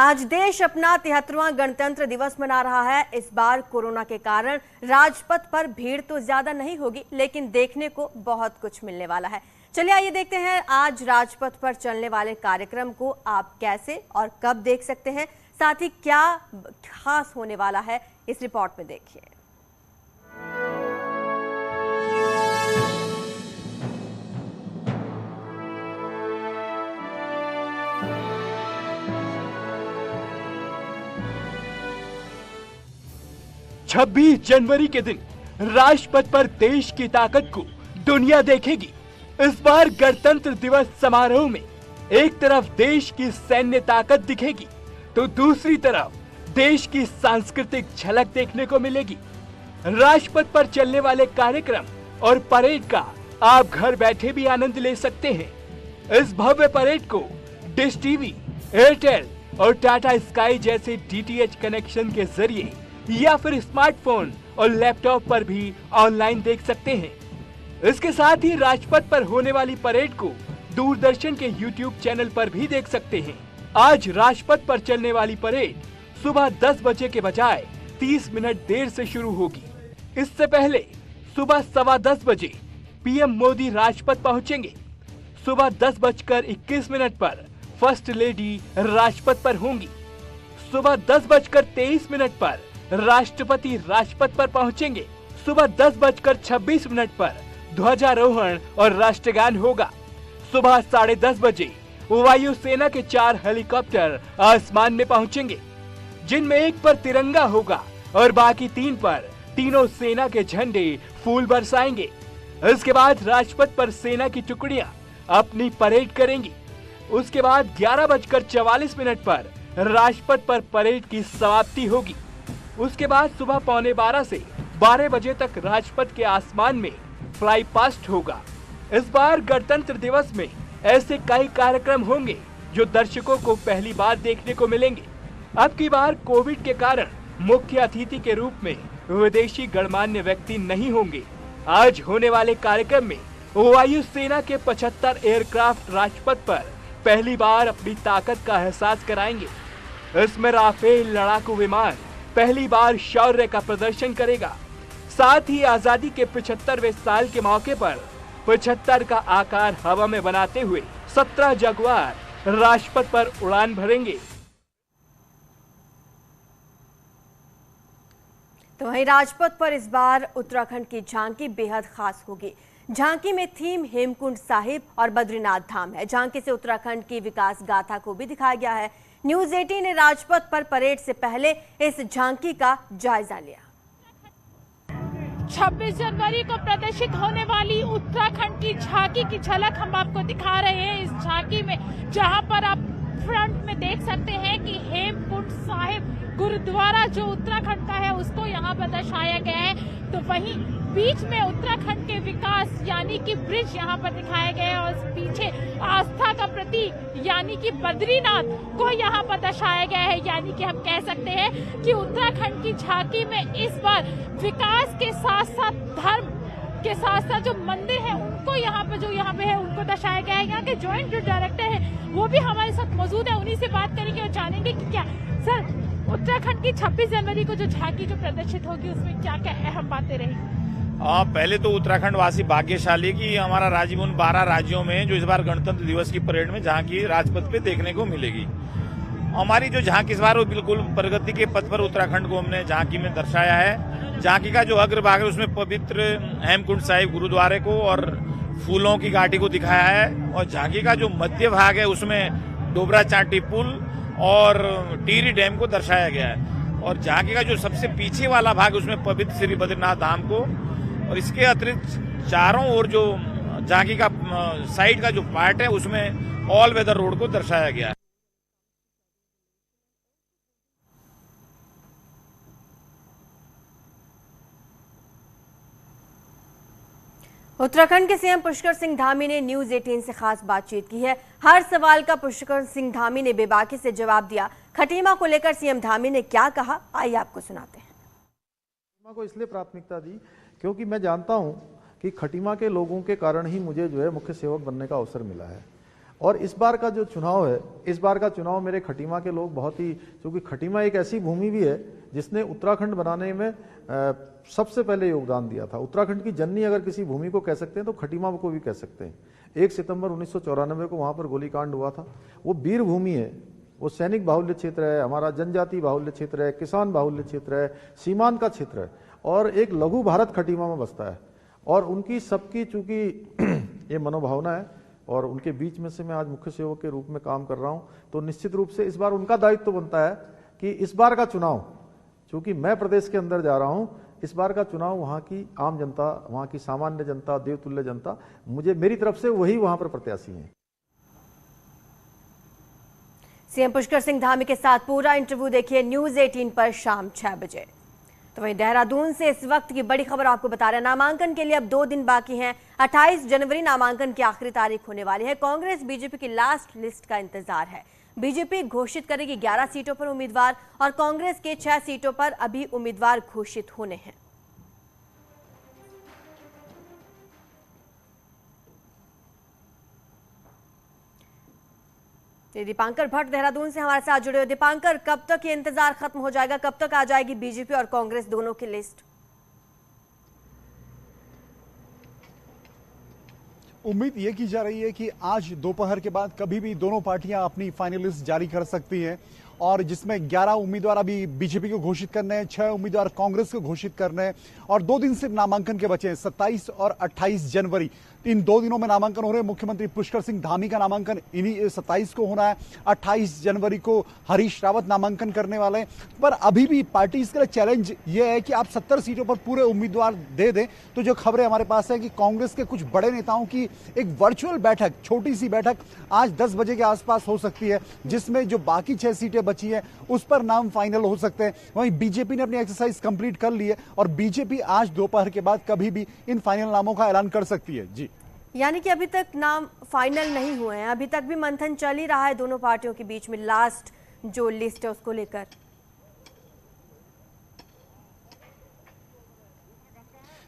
आज देश अपना 73वां गणतंत्र दिवस मना रहा है। इस बार कोरोना के कारण राजपथ पर भीड़ तो ज्यादा नहीं होगी, लेकिन देखने को बहुत कुछ मिलने वाला है। चलिए आइए देखते हैं आज राजपथ पर चलने वाले कार्यक्रम को आप कैसे और कब देख सकते हैं, साथ ही क्या खास होने वाला है इस रिपोर्ट में देखिए। छब्बीस जनवरी के दिन राजपथ पर देश की ताकत को दुनिया देखेगी। इस बार गणतंत्र दिवस समारोह में एक तरफ देश की सैन्य ताकत दिखेगी, तो दूसरी तरफ देश की सांस्कृतिक झलक देखने को मिलेगी। राजपथ पर चलने वाले कार्यक्रम और परेड का आप घर बैठे भी आनंद ले सकते हैं। इस भव्य परेड को डिश टीवी, एयरटेल और टाटा स्काई जैसे डीटीएच कनेक्शन के जरिए या फिर स्मार्टफोन और लैपटॉप पर भी ऑनलाइन देख सकते हैं। इसके साथ ही राजपथ पर होने वाली परेड को दूरदर्शन के यूट्यूब चैनल पर भी देख सकते हैं। आज राजपथ पर चलने वाली परेड सुबह 10 बजे के बजाय 30 मिनट देर से शुरू होगी। इससे पहले सुबह 10:15 बजे पीएम मोदी राजपथ पहुंचेंगे। सुबह 10:21 पर फर्स्ट लेडी राजपथ पर होंगी। सुबह 10:23 पर राष्ट्रपति राजपथ पर पहुंचेंगे। सुबह 10:26 पर ध्वजारोहण और राष्ट्रगान होगा। सुबह 10:30 बजे वायुसेना के 4 हेलीकॉप्टर आसमान में पहुंचेंगे, जिनमें एक पर तिरंगा होगा और बाकी 3 पर तीनों सेना के झंडे फूल बरसाएंगे। इसके बाद राजपथ पर सेना की टुकड़ियां अपनी परेड करेंगी। उसके बाद 11:44 पर राजपथ पर परेड की समाप्ति होगी। उसके बाद सुबह 11:15 से 12 बजे तक राजपथ के आसमान में फ्लाई पास्ट होगा। इस बार गणतंत्र दिवस में ऐसे कई कार्यक्रम होंगे जो दर्शकों को पहली बार देखने को मिलेंगे। अब की बार कोविड के कारण मुख्य अतिथि के रूप में विदेशी गणमान्य व्यक्ति नहीं होंगे। आज होने वाले कार्यक्रम में वायुसेना के 75 एयरक्राफ्ट राजपथ पर पहली बार अपनी ताकत का एहसास कराएंगे। इसमें राफेल लड़ाकू विमान पहली बार शौर्य का प्रदर्शन करेगा। साथ ही आजादी के 75वें साल के मौके पर 75 का आकार हवा में बनाते हुए 17 जगुआर राजपथ पर उड़ान भरेंगे। तो वहीं राजपथ पर इस बार उत्तराखंड की झांकी बेहद खास होगी। झांकी में थीम हेमकुंड साहिब और बद्रीनाथ धाम है। झांकी से उत्तराखंड की विकास गाथा को भी दिखाया गया है। न्यूज़ 18 ने राजपथ पर परेड से पहले इस झांकी का जायजा लिया। 26 जनवरी को प्रदर्शित होने वाली उत्तराखंड की झांकी की झलक हम आपको दिखा रहे हैं। इस झांकी में जहां पर आप फ्रंट में देख सकते हैं कि हेमकुंड साहिब गुरुद्वारा जो उत्तराखंड का है उसको यहाँ पर दर्शाया गया है, तो वहीं बीच में उत्तराखंड के विकास यानी कि ब्रिज यहाँ पर दिखाया गया है और पीछे आस्था का प्रतीक यानी कि बद्रीनाथ को यहाँ पर दर्शाया गया है। यानी कि हम कह सकते हैं कि उत्तराखंड की झांकी में इस बार विकास के साथ साथ धर्म के साथ साथ जो मंदिर है उनको यहाँ पे है उनको दर्शाया गया है। यहाँ के ज्वाइंट जो डायरेक्टर है वो भी हमारे साथ मौजूद है, उन्हीं से बात करेंगे और जानेंगे कि क्या सर उत्तराखंड की 26 जनवरी को जो झांकी जो प्रदर्शित होगी उसमें क्या क्या अहम बातें रहेंगी। पहले तो उत्तराखंड वासी भाग्यशाली कि हमारा राज्य उन 12 राज्यों में जो इस बार गणतंत्र दिवस की परेड में झांकी राजपथ पे देखने को मिलेगी। हमारी जो झांकी इस बार वो बिल्कुल प्रगति के पथ पर उत्तराखंड को हमने झांकी में दर्शाया है। झांकी का जो अग्रभाग है उसमें पवित्र हेमकुंड साहिब गुरुद्वारे को और फूलों की घाटी को दिखाया है, और झांकी का जो मध्य भाग है उसमें डोबरा चांटी पुल और टिहरी डैम को दर्शाया गया है, और झांकी का जो सबसे पीछे वाला भाग उसमें पवित्र श्री बद्रीनाथ धाम को, और इसके अतिरिक्त चारों ओर जो झांकी का साइड का जो पार्ट है उसमें ऑल वेदर रोड को दर्शाया गया है। उत्तराखंड के सीएम पुष्कर सिंह धामी ने न्यूज़ 18 से खास बातचीत की है। हर सवाल का पुष्कर सिंह धामी ने बेबाकी से जवाब दिया। खटीमा को लेकर सीएम धामी ने क्या कहा, आइए आपको सुनाते हैं। खटीमा को इसलिए प्राथमिकता दी क्योंकि मैं जानता हूं कि खटीमा के लोगों के कारण ही मुझे जो है मुख्य सेवक बनने का अवसर मिला है। और इस बार का जो चुनाव है, इस बार का चुनाव मेरे खटीमा के लोग बहुत ही, क्योंकि खटीमा एक ऐसी भूमि भी है जिसने उत्तराखंड बनाने में सबसे पहले योगदान दिया था। उत्तराखंड की जननी अगर किसी भूमि को कह सकते हैं तो खटीमा को भी कह सकते हैं। 1 सितंबर 1994 को वहां पर गोलीकांड हुआ था। वो वीर भूमि है, वो सैनिक बाहुल्य क्षेत्र है, हमारा जनजाति बाहुल्य क्षेत्र है, किसान बाहुल्य क्षेत्र है, सीमांत का क्षेत्र है, और एक लघु भारत खटीमा में बसता है। और उनकी सबकी चूंकि ये मनोभावना है और उनके बीच में से मैं आज मुख्य सेवक के रूप में काम कर रहा हूं, तो निश्चित रूप से इस बार उनका दायित्व तो बनता है कि इस बार का चुनाव, चूंकि मैं प्रदेश के अंदर जा रहा हूं, इस बार का चुनाव वहां की आम जनता, वहां की सामान्य जनता, देवतुल्य जनता, मेरी तरफ से वही वहां पर प्रत्याशी हैं। सीएम पुष्कर सिंह धामी के साथ पूरा इंटरव्यू देखिए न्यूज 18 पर शाम 6 बजे। तो वहीं देहरादून से इस वक्त की बड़ी खबर आपको बता रहे हैं, नामांकन के लिए अब 2 दिन बाकी हैं। 28 जनवरी नामांकन की आखिरी तारीख होने वाली है। कांग्रेस बीजेपी की लास्ट लिस्ट का इंतजार है। बीजेपी घोषित करेगी 11 सीटों पर उम्मीदवार और कांग्रेस के 6 सीटों पर अभी उम्मीदवार घोषित होने हैं। दीपांकर भट्ट देहरादून से हमारे साथ जुड़े हुए। दीपांकर, कब तक ये इंतजार खत्म हो जाएगा, कब तक आ जाएगी बीजेपी और कांग्रेस दोनों की लिस्ट? उम्मीद ये की जा रही है कि आज दोपहर के बाद कभी भी दोनों पार्टियां अपनी फाइनल लिस्ट जारी कर सकती हैं, और जिसमें 11 उम्मीदवार अभी बीजेपी को घोषित करने हैं, 6 उम्मीदवार कांग्रेस को घोषित करने हैं, और 2 दिन सिर्फ नामांकन के बचे हैं, 27 और 28 जनवरी। इन 2 दिनों में नामांकन हो रहे हैं। मुख्यमंत्री पुष्कर सिंह धामी का नामांकन इन्हीं 27 को होना है। 28 जनवरी को हरीश रावत नामांकन करने वाले हैं। पर अभी भी पार्टी इसके लिए चैलेंज ये है कि आप 70 सीटों पर पूरे उम्मीदवार दे दें। तो जो खबरें हमारे पास है कि कांग्रेस के कुछ बड़े नेताओं की एक वर्चुअल बैठक, छोटी सी बैठक आज 10 बजे के आसपास हो सकती है, जिसमें जो बाकी 6 सीटें बची हैं उस पर नाम फाइनल हो सकते हैं। वहीं बीजेपी ने अपनी एक्सरसाइज कंप्लीट कर ली है और बीजेपी आज दोपहर के बाद कभी भी इन फाइनल नामों का ऐलान कर सकती है। जी, यानी कि अभी तक नाम फाइनल नहीं हुए हैं, अभी तक भी मंथन चल ही रहा है दोनों पार्टियों के बीच में लास्ट जो लिस्ट है उसको लेकर।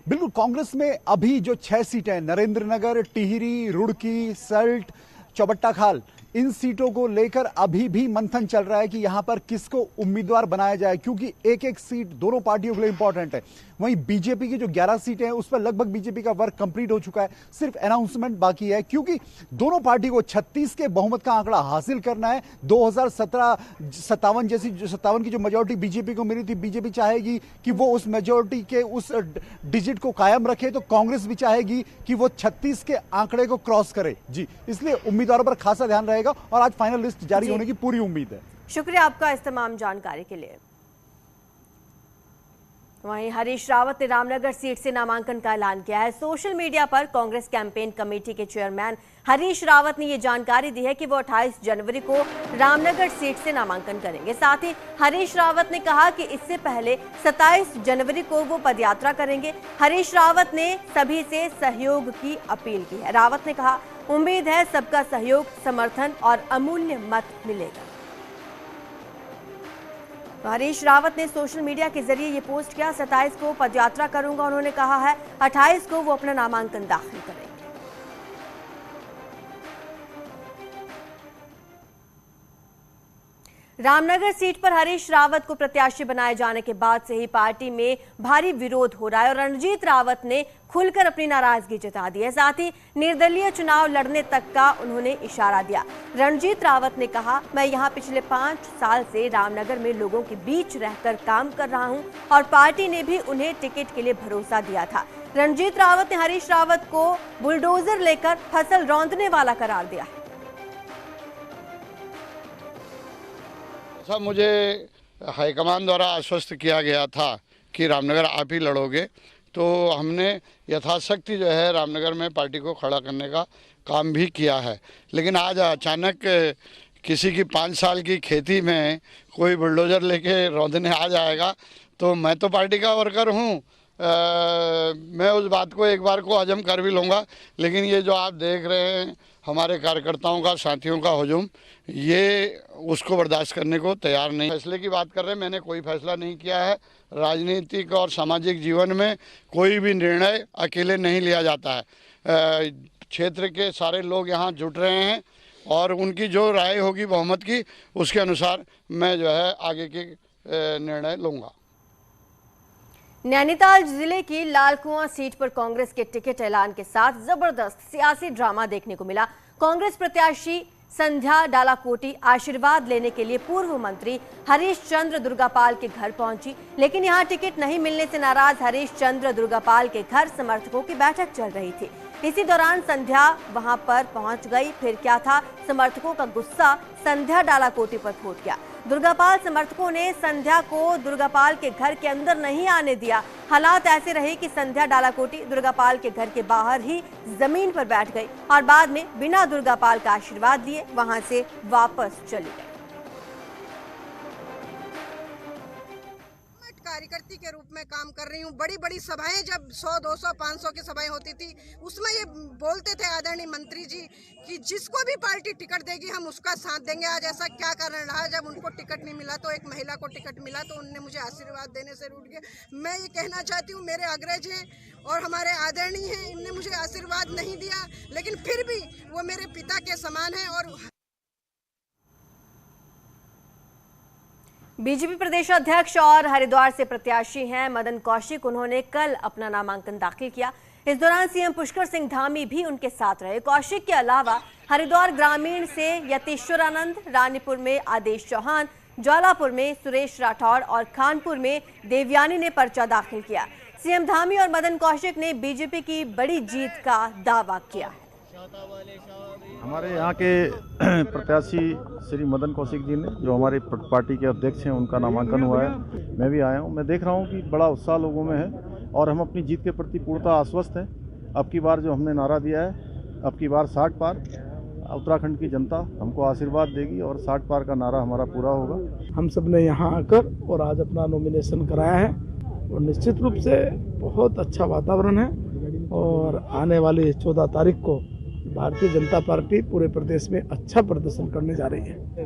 बिल्कुल, कांग्रेस में अभी जो 6 सीटें, नरेंद्रनगर, टिहरी, रुड़की, सल्ट, चौबट्टा खाल, इन सीटों को लेकर अभी भी मंथन चल रहा है कि यहां पर किसको उम्मीदवार बनाया जाए, क्योंकि एक एक सीट दोनों पार्टियों के लिए इंपॉर्टेंट है। वहीं बीजेपी की जो 11 सीटें हैं उस पर लगभग बीजेपी का वर्क कंप्लीट हो चुका है, सिर्फ अनाउंसमेंट बाकी है, क्योंकि दोनों पार्टी को 36 के बहुमत का आंकड़ा हासिल करना है। 2017-57 की जो मेजोरिटी बीजेपी को मिली थी, बीजेपी चाहेगी कि वो उस मेजोरिटी के उस डिजिट को कायम रखे, तो कांग्रेस भी चाहेगी कि वो 36 के आंकड़े को क्रॉस करे। जी, इसलिए उम्मीदवारों पर खासा ध्यान रहेगा और आज फाइनल लिस्ट जारी होने की पूरी उम्मीद है। शुक्रिया आपका इस तमाम जानकारी के लिए। वहीं हरीश रावत ने रामनगर सीट से नामांकन का ऐलान किया है। सोशल मीडिया पर कांग्रेस कैंपेन कमेटी के चेयरमैन हरीश रावत ने यह जानकारी दी है कि वो 28 जनवरी को रामनगर सीट से नामांकन करेंगे। साथ ही हरीश रावत ने कहा कि इससे पहले 27 जनवरी को वो पदयात्रा करेंगे। हरीश रावत ने सभी से सहयोग की अपील की है। रावत ने कहा, उम्मीद है सबका सहयोग, समर्थन और अमूल्य मत मिलेगा। हरीश रावत ने सोशल मीडिया के जरिए ये पोस्ट किया, 27 को पदयात्रा करूंगा उन्होंने कहा है, 28 को वो अपना नामांकन दाखिल करेंगे। रामनगर सीट पर हरीश रावत को प्रत्याशी बनाए जाने के बाद से ही पार्टी में भारी विरोध हो रहा है और रणजीत रावत ने खुलकर अपनी नाराजगी जता दी है। साथ ही निर्दलीय चुनाव लड़ने तक का उन्होंने इशारा दिया। रणजीत रावत ने कहा, मैं यहां पिछले 5 साल से रामनगर में लोगों के बीच रहकर काम कर रहा हूं और पार्टी ने भी उन्हें टिकट के लिए भरोसा दिया था। रणजीत रावत ने हरीश रावत को बुलडोजर लेकर फसल रौंदने वाला करार दिया है। मुझे हाईकमान द्वारा आश्वस्त किया गया था कि रामनगर आप ही लड़ोगे, तो हमने यथाशक्ति जो है रामनगर में पार्टी को खड़ा करने का काम भी किया है। लेकिन आज अचानक किसी की 5 साल की खेती में कोई बुलडोजर लेके रौंदने आ जाएगा, तो मैं तो पार्टी का वर्कर हूँ, मैं उस बात को एक बार को हजम कर भी लूँगा। लेकिन ये जो आप देख रहे हैं हमारे कार्यकर्ताओं का, साथियों का हुजूम, ये उसको बर्दाश्त करने को तैयार नहीं। फैसले की बात कर रहे हैं, मैंने कोई फैसला नहीं किया है। राजनीतिक और सामाजिक जीवन में कोई भी निर्णय अकेले नहीं लिया जाता है। क्षेत्र के सारे लोग यहाँ जुट रहे हैं और उनकी जो राय होगी बहुमत की, उसके अनुसार मैं जो है आगे के निर्णय लूँगा। नैनीताल जिले की लालकुआं सीट पर कांग्रेस के टिकट ऐलान के साथ जबरदस्त सियासी ड्रामा देखने को मिला। कांग्रेस प्रत्याशी संध्या डालाकोटी आशीर्वाद लेने के लिए पूर्व मंत्री हरीश चंद्र दुर्गापाल के घर पहुंची, लेकिन यहां टिकट नहीं मिलने से नाराज हरीश चंद्र दुर्गापाल के घर समर्थकों की बैठक चल रही थी। इसी दौरान संध्या वहां पर पहुंच गई। फिर क्या था, समर्थकों का गुस्सा संध्या डालाकोटी पर फूट गया। दुर्गापाल समर्थकों ने संध्या को दुर्गापाल के घर के अंदर नहीं आने दिया। हालात ऐसे रहे कि संध्या डालाकोटी दुर्गापाल के घर के बाहर ही जमीन पर बैठ गई और बाद में बिना दुर्गापाल का आशीर्वाद लिए वहां से वापस चली गई। कार्यकर्ती के रूप में काम कर रही हूँ। बड़ी बड़ी सभाएं जब 100, 200, 500 की सभाएं होती थी, उसमें ये बोलते थे आदरणीय मंत्री जी कि जिसको भी पार्टी टिकट देगी हम उसका साथ देंगे। आज ऐसा क्या कारण रहा, जब उनको टिकट नहीं मिला तो एक महिला को टिकट मिला तो उनने मुझे आशीर्वाद देने से रूठ गया। मैं ये कहना चाहती हूँ, मेरे अग्रज हैं और हमारे आदरणीय हैं, इनने मुझे आशीर्वाद नहीं दिया, लेकिन फिर भी वो मेरे पिता के समान है। और बीजेपी प्रदेश अध्यक्ष और हरिद्वार से प्रत्याशी हैं मदन कौशिक। उन्होंने कल अपना नामांकन दाखिल किया। इस दौरान सीएम पुष्कर सिंह धामी भी उनके साथ रहे। कौशिक के अलावा हरिद्वार ग्रामीण से यतीश्वरानंद, रानीपुर में आदेश चौहान, ज्वालापुर में सुरेश राठौर और खानपुर में देवयानी ने पर्चा दाखिल किया। सीएम धामी और मदन कौशिक ने बीजेपी की बड़ी जीत का दावा किया। हमारे यहाँ के प्रत्याशी श्री मदन कौशिक जी ने, जो हमारे पार्टी के अध्यक्ष हैं, उनका नामांकन हुआ है। मैं भी आया हूँ। मैं देख रहा हूँ कि बड़ा उत्साह लोगों में है और हम अपनी जीत के प्रति पूर्णतः आश्वस्त हैं। अब की बार जो हमने नारा दिया है, अब की बार 60 पार, उत्तराखंड की जनता हमको आशीर्वाद देगी और 60 पार का नारा हमारा पूरा होगा। हम सब ने यहाँ आकर और आज अपना नॉमिनेशन कराया है और निश्चित रूप से बहुत अच्छा वातावरण है और आने वाली 14 तारीख को भारतीय जनता पार्टी पूरे प्रदेश में अच्छा प्रदर्शन करने जा रही है।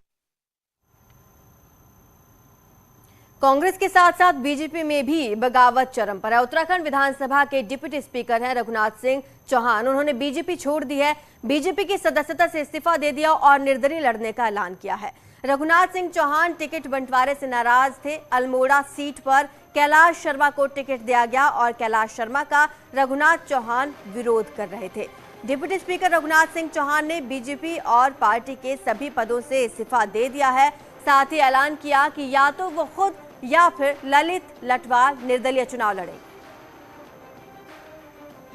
कांग्रेस के साथ साथ बीजेपी में भी बगावत चरम पर है। उत्तराखंड विधानसभा के डिप्टी स्पीकर हैं रघुनाथ सिंह चौहान। उन्होंने बीजेपी छोड़ दी है, बीजेपी की सदस्यता से इस्तीफा दे दिया और निर्दलीय लड़ने का ऐलान किया है। रघुनाथ सिंह चौहान टिकट बंटवारे से नाराज थे। अल्मोड़ा सीट पर कैलाश शर्मा को टिकट दिया गया और कैलाश शर्मा का रघुनाथ चौहान विरोध कर रहे थे। डिप्टी स्पीकर रघुनाथ सिंह चौहान ने बीजेपी और पार्टी के सभी पदों से इस्तीफा दे दिया है। साथ ही ऐलान किया कि या तो वो खुद या फिर ललित लटवाल निर्दलीय चुनाव लड़ेंगे।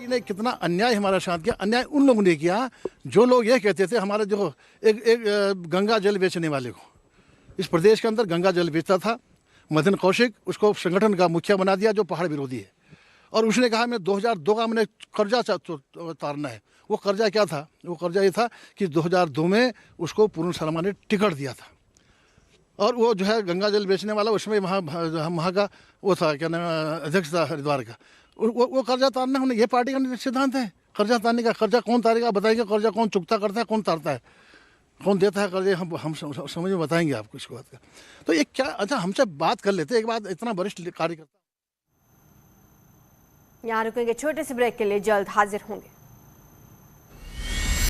ने कितना अन्याय हमारा साथ किया। अन्याय उन लोगों ने किया जो लोग ये कहते थे हमारे जो एक गंगा जल बेचने वाले को, इस प्रदेश के अंदर गंगा जल बेचता था मदन कौशिक, उसको संगठन का मुखिया बना दिया जो पहाड़ विरोधी है। और उसने कहा मैं 2002 का मैंने कर्जा उतारना है। वो कर्जा क्या था? वो कर्जा ये था कि 2002 में उसको पूर्ण शर्मा ने टिकट दिया था और वो जो है गंगा जल बेचने वाला, उसमें वहाँ का वो था, क्या नाम, अध्यक्ष था हरिद्वार का। वो कर्जा तारना हमने, ये पार्टी का सिद्धांत है कर्जा तारने का। कर्जा कौन तारेगा बताएंगे, कर्जा कौन चुकता करता है, कौन तारता है, कौन देता है कर्जे, हम समझ में बताएंगे आपको इसको बात का। तो ये क्या, अच्छा हमसे बात कर लेते एक बात, इतना वरिष्ठ कार्यकर्ता। यहाँ रुकेंगे छोटे से ब्रेक के लिए, जल्द हाजिर होंगे।